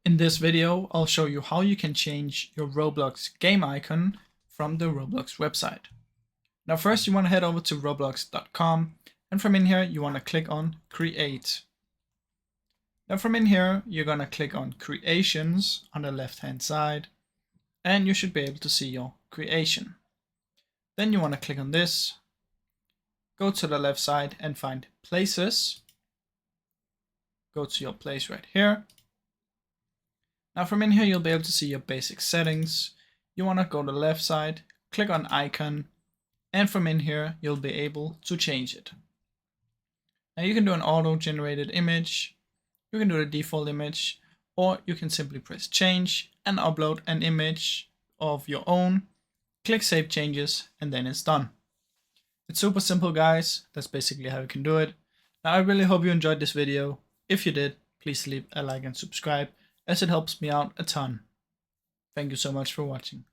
In this video, I'll show you how you can change your Roblox game icon from the Roblox website. Now first you want to head over to roblox.com, and from in here you want to click on Create. Now from in here you're going to click on Creations on the left hand side, and you should be able to see your creation. Then you want to click on this, go to the left side and find Places. Go to your place right here. Now from in here, you'll be able to see your basic settings. You want to go to the left side, click on icon, and from in here, you'll be able to change it. Now you can do an auto-generated image, you can do the default image, or you can simply press change and upload an image of your own. Click save changes, and then it's done. It's super simple, guys. That's basically how you can do it. Now I really hope you enjoyed this video. If you did, please leave a like and subscribe, as it helps me out a ton. Thank you so much for watching.